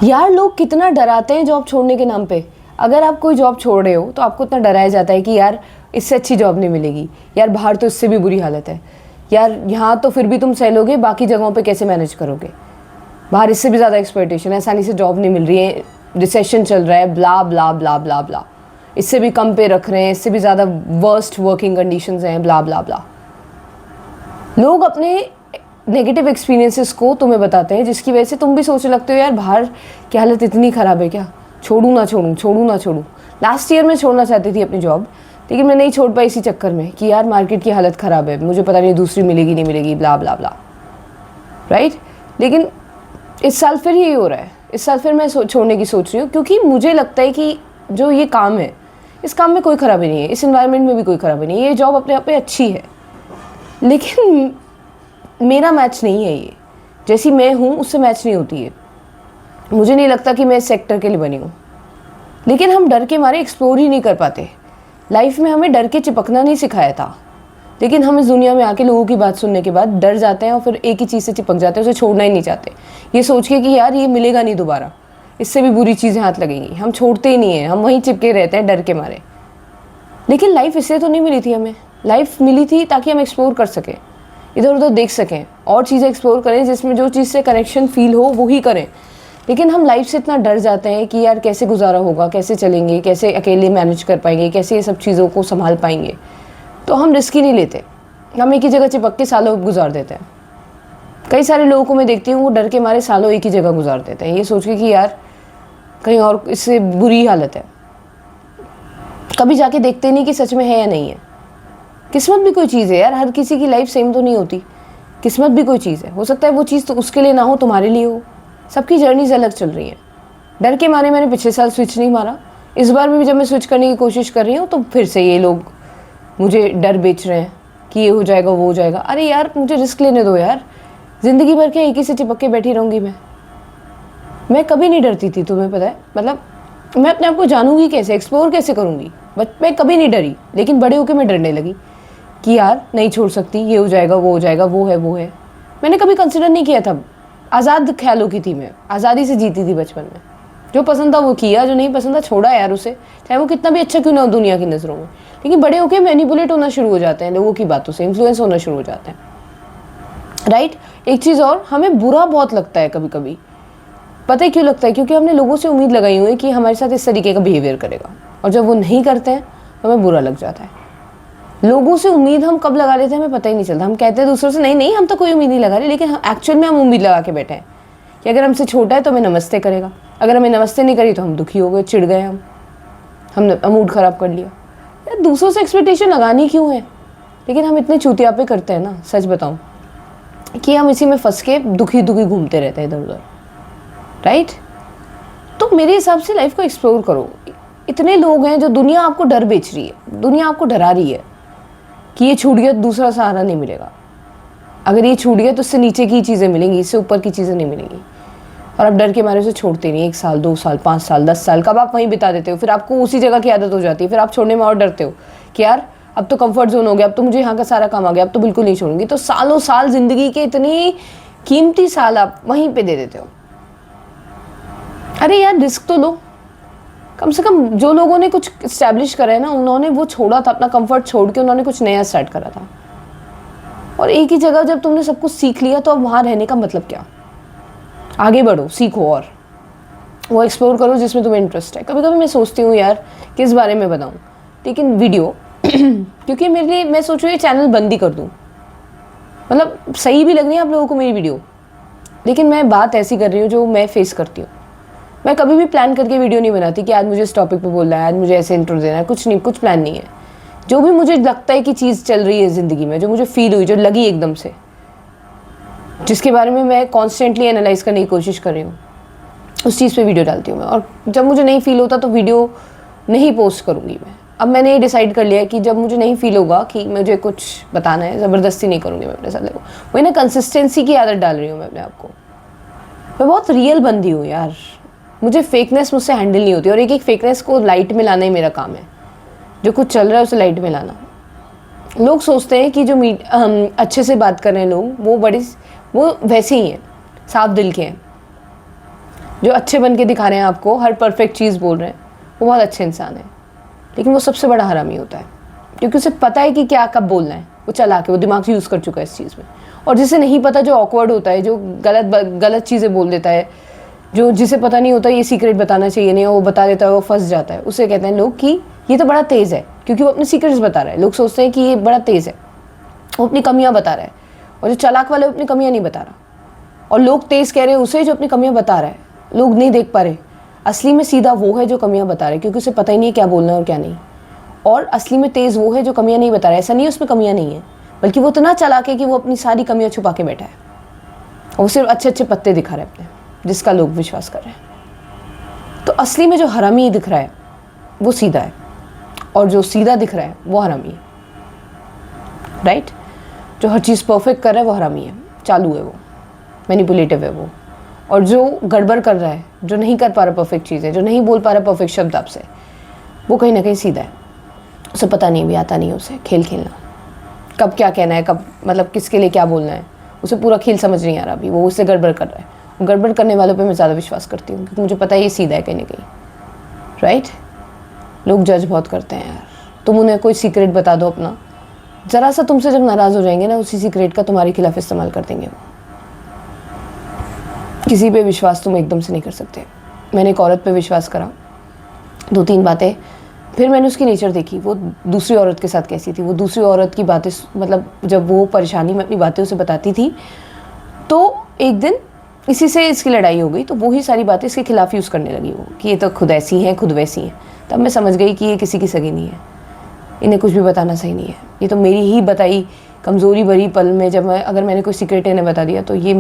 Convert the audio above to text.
यार लोग कितना डराते हैं जॉब छोड़ने के नाम पे। अगर आप कोई जॉब छोड़ रहे हो तो आपको इतना डराया जाता है कि यार इससे अच्छी जॉब नहीं मिलेगी, यार बाहर तो इससे भी बुरी हालत है, यार यहाँ तो फिर भी तुम सह लोगे, बाकी जगहों पे कैसे मैनेज करोगे, बाहर इससे भी ज़्यादा एक्सप्लॉयटेशन है, आसानी से जॉब नहीं मिल रही है, रिसेशन चल रहा है, ब्ला ब्ला ब्ला ब्ला ब्ला, इससे भी कम पे रख रहे हैं, इससे भी ज़्यादा वर्स्ट वर्किंग कंडीशंस हैं, ब्ला ब्ला ब्ला। लोग अपने नेगेटिव एक्सपीरियंसेस को तुम्हें बताते हैं, जिसकी वजह से तुम भी सोचने लगते हो यार बाहर की हालत इतनी ख़राब है क्या, छोड़ूँ ना छोड़ूँ, छोड़ूँ ना छोड़ूँ। लास्ट ईयर मैं छोड़ना चाहती थी अपनी जॉब, लेकिन मैं नहीं छोड़ पाई इसी चक्कर में कि यार मार्केट की हालत ख़राब है, मुझे पता नहीं दूसरी मिलेगी नहीं मिलेगी, ब्ला ब्ला ब्ला, राइट। लेकिन इस साल फिर यही हो रहा है, इस साल फिर मैं छोड़ने की सोच रही हूँ, क्योंकि मुझे लगता है कि जो ये काम है, इस काम में कोई ख़राबी नहीं है, इस इन्वायरमेंट में भी कोई ख़राबी नहीं है, ये जॉब अपने आप में अच्छी है, लेकिन मेरा मैच नहीं है ये, जैसी मैं हूँ उससे मैच नहीं होती है। मुझे नहीं लगता कि मैं इस सेक्टर के लिए बनी हूँ, लेकिन हम डर के मारे एक्सप्लोर ही नहीं कर पाते। लाइफ में हमें डर के चिपकना नहीं सिखाया था, लेकिन हम इस दुनिया में आके लोगों की बात सुनने के बाद डर जाते हैं और फिर एक ही चीज़ से चिपक जाते हैं, उसे छोड़ना ही नहीं चाहते, ये सोच के कि यार ये मिलेगा नहीं दोबारा, इससे भी बुरी चीज़ें हाथ लगेंगी। हम छोड़ते ही नहीं हैं, हम वहीं चिपके रहते हैं डर के मारे। लेकिन लाइफ इसलिए तो नहीं मिली थी हमें, लाइफ मिली थी ताकि हम एक्सप्लोर कर सकें, इधर उधर देख सकें और चीज़ें एक्सप्लोर करें, जिसमें जो चीज़ से कनेक्शन फील हो वो ही करें। लेकिन हम लाइफ से इतना डर जाते हैं कि यार कैसे गुजारा होगा, कैसे चलेंगे, कैसे अकेले मैनेज कर पाएंगे, कैसे ये सब चीज़ों को संभाल पाएंगे, तो हम रिस्क ही नहीं लेते, हम एक ही जगह चिपक के सालों गुजार देते हैं। कई सारे लोगों को मैं देखती हूँ वो डर के मारे सालों एक ही जगह गुजार देते हैं, ये सोच के कि यार कहीं और इससे बुरी हालत है। कभी जाके देखते नहीं कि सच में है या नहीं है। किस्मत भी कोई चीज़ है यार, हर किसी की लाइफ सेम तो नहीं होती, किस्मत भी कोई चीज़ है, हो सकता है वो चीज़ तो उसके लिए ना हो, तुम्हारे लिए हो। सबकी जर्नीज अलग चल रही हैं। डर के मारे मैंने पिछले साल स्विच नहीं मारा, इस बार भी जब मैं स्विच करने की कोशिश कर रही हूँ तो फिर से ये लोग मुझे डर बेच रहे हैं कि ये हो जाएगा वो हो जाएगा। अरे यार मुझे रिस्क लेने दो यार, ज़िंदगी भर क्या एक ही से चिपक के बैठी रहूँगी मैं कभी नहीं डरती थी, तुम्हें पता है, मतलब मैं अपने आप को जानूंगी कैसे, एक्सप्लोर कैसे करूँगी, बट मैं कभी नहीं डरी। लेकिन बड़े होकर मैं डरने लगी कि यार नहीं छोड़ सकती, ये हो जाएगा वो हो जाएगा, वो है। मैंने कभी कंसिडर नहीं किया था, आज़ाद ख्यालों की थी मैं, आज़ादी से जीती थी बचपन में, जो पसंद था वो किया, जो नहीं पसंद था छोड़ा यार उसे, चाहे वो कितना भी अच्छा क्यों ना हो दुनिया की नज़रों में। लेकिन बड़े होकर मैनिपुलेट होना शुरू हो जाते हैं, लोगों की बातों से इन्फ्लुएंस होना शुरू हो जाते हैं, राइट। एक चीज़ और, हमें बुरा बहुत लगता है कभी कभी, पता है क्यों लगता है, क्योंकि हमने लोगों से उम्मीद लगाई हुई है कि हमारे साथ इस तरीके का बिहेवियर करेगा, और जब वो नहीं करते हैं तो हमें बुरा लग जाता है। लोगों से उम्मीद हम कब लगा लेते हैं हमें पता ही नहीं चलता। हम कहते हैं दूसरों से नहीं हम तो कोई उम्मीद नहीं लगा रहे, लेकिन एक्चुअल में हम उम्मीद लगा के बैठे हैं कि अगर हमसे छोटा है तो हमें नमस्ते करेगा, अगर हमें नमस्ते नहीं करी तो हम दुखी हो गए, चिढ़ गए, हमने मूड ख़राब कर लिया। यार दूसरों से एक्सपेक्टेशन लगानी क्यों है, लेकिन हम इतने चूतियापे करते हैं ना, सच बताऊँ, कि हम इसी में फंस के दुखी घूमते रहते हैं इधर उधर, राइट। तो मेरे हिसाब से लाइफ को एक्सप्लोर करो। इतने लोग हैं जो दुनिया आपको डर बेच रही है, दुनिया आपको डरा रही है कि ये छूट गया तो दूसरा सहारा नहीं मिलेगा, अगर ये छूट गया तो इससे नीचे की चीज़ें मिलेंगी, इससे ऊपर की चीज़ें नहीं मिलेंगी, और आप डर के मारे उसे छोड़ते नहीं। 1 साल 2 साल 5 साल 10 साल कब आप वहीं बिता देते हो, फिर आपको उसी जगह की आदत हो जाती है, फिर आप छोड़ने में और डरते हो कि यार अब तो कंफर्ट जोन हो गया, अब तो मुझे यहाँ का सारा काम आ गया, अब तो बिल्कुल नहीं छोड़ूंगी। तो सालों साल ज़िंदगी के इतनी कीमती साल आप वहीं पर दे देते हो। अरे यार रिस्क तो लो, कम से कम जो लोगों ने कुछ इस्टेब्लिश करा है ना, उन्होंने वो छोड़ा था, अपना कंफर्ट छोड़ के उन्होंने कुछ नया स्टार्ट करा था। और एक ही जगह जब तुमने सब कुछ सीख लिया तो अब वहाँ रहने का मतलब क्या। आगे बढ़ो, सीखो और वो एक्सप्लोर करो जिसमें तुम्हें इंटरेस्ट है। कभी कभी मैं सोचती हूँ यार किस बारे में बताऊँ, लेकिन वीडियो क्योंकि मेरे लिए, मैं सोच रही हूँ चैनल बंद ही कर दूँ, मतलब सही भी लग रही है आप लोगों को मेरी वीडियो, लेकिन मैं बात ऐसी कर रही हूँ जो मैं फेस करती हूँ। मैं कभी भी प्लान करके वीडियो नहीं बनाती कि आज मुझे इस टॉपिक पे बोलना है, आज मुझे ऐसे इंट्रो देना है, कुछ नहीं, कुछ प्लान नहीं है। जो भी मुझे लगता है कि चीज़ चल रही है ज़िंदगी में, जो मुझे फील हुई, जो लगी एकदम से, जिसके बारे में मैं कॉन्स्टेंटली एनालाइज करने की कोशिश कर रही हूँ, उस चीज़ पे वीडियो डालती हूँ मैं। और जब मुझे नहीं फील होता तो वीडियो नहीं पोस्ट करूँगी मैं। अब मैंने ये डिसाइड कर लिया है कि जब मुझे नहीं फील होगा कि मुझे कुछ बताना है, ज़बरदस्ती नहीं करूँगी मैं अपने साथ। देखो वही ना, कंसिस्टेंसी की आदत डाल रही हूँ मैं अपने आप को। मैं बहुत रियल बंदी हूँ यार, मुझे फेकनेस मुझसे हैंडल नहीं होती, और एक एक फेकनेस को लाइट में लाना ही मेरा काम है। जो कुछ चल रहा है उसे लाइट में लाना। लोग सोचते हैं कि जो अच्छे से बात कर रहे हैं लोग, वो वैसे ही हैं, साफ दिल के हैं, जो अच्छे बन के दिखा रहे हैं आपको, हर परफेक्ट चीज़ बोल रहे हैं, वो बहुत अच्छे इंसान है, लेकिन वो सबसे बड़ा हरामी होता है, क्योंकि उसे पता है कि क्या कब बोलना है। वो चला के वो दिमाग यूज़ कर चुका है इस चीज़ में। और जिसे नहीं पता, जो ऑकवर्ड होता है, जो गलत चीज़ें बोल देता है, जो जिसे पता नहीं होता ये सीक्रेट बताना चाहिए नहीं, और वो बता देता है, वो फंस जाता है, उसे कहते हैं लोग कि ये तो बड़ा तेज़ है, क्योंकि वो अपने सीक्रेट्स बता रहा है। लोग सोचते हैं कि ये बड़ा तेज़ है, वो अपनी कमियां बता रहा है। और जो चालाक वाला है, अपनी कमियां नहीं बता रहा, और लोग तेज़ कह रहे हैं उसे जो अपनी कमियां बता रहा है। लोग नहीं देख पा रहे, असली में सीधा वो है जो कमियां बता रहा है, क्योंकि उसे पता ही नहीं है क्या बोलना है और क्या नहीं। और असली में तेज़ वो है जो कमियां नहीं बता रहा है। ऐसा नहीं है उसमें कमियां नहीं है, बल्कि वो इतना चालाक है कि वो अपनी सारी कमियां छुपा के बैठा है, और वो सिर्फ अच्छे अच्छे पत्ते दिखा रहे हैं अपने, जिसका लोग विश्वास कर रहे हैं। तो असली में जो हरामी दिख रहा है वो सीधा है, और जो सीधा दिख रहा है वो हरामी है, राइट। जो हर चीज़ परफेक्ट कर रहा है वो हरामी है, चालू है, वो मैनिपुलेटिव है वो। और जो गड़बड़ कर रहा है, जो नहीं कर पा रहा परफेक्ट चीज़ें, जो नहीं बोल पा रहा परफेक्ट शब्द आपसे, वो कहीं ना कहीं सीधा है। उसे पता नहीं भी, आता नहीं उसे खेल खेलना, कब क्या कहना है, कब मतलब किसके लिए क्या बोलना है, उसे पूरा खेल समझ नहीं आ रहा अभी, वो उससे गड़बड़ कर रहा है। गड़बड़ करने वालों पे मैं ज़्यादा विश्वास करती हूँ, क्योंकि मुझे पता है ये सीधा है कहीं ना कहीं, राइट। लोग जज बहुत करते हैं यार। तुम उन्हें कोई सीक्रेट बता दो अपना, ज़रा सा तुमसे जब नाराज़ हो जाएंगे ना, उसी सीक्रेट का तुम्हारे खिलाफ इस्तेमाल कर देंगे वो। किसी पे विश्वास तुम एकदम से नहीं कर सकते। मैंने एक औरत पे विश्वास करा, 2-3 बातें, फिर मैंने उसकी नेचर देखी, वो दूसरी औरत के साथ कैसी थी। वो दूसरी औरत की बातें, मतलब जब वो परेशानी में अपनी बातें उसे बताती थी, तो एक दिन इसी से इसकी लड़ाई हो गई, तो वो ही सारी बातें इसके खिलाफ यूज़ करने लगी वो, कि ये तो खुद ऐसी हैं, खुद वैसी हैं। तब मैं समझ गई कि ये किसी की सगी नहीं है, इन्हें कुछ भी बताना सही नहीं है। ये तो मेरी ही बताई कमज़ोरी भरी पल में, जब अगर मैंने कोई सीक्रेट इन्हें बता दिया, तो ये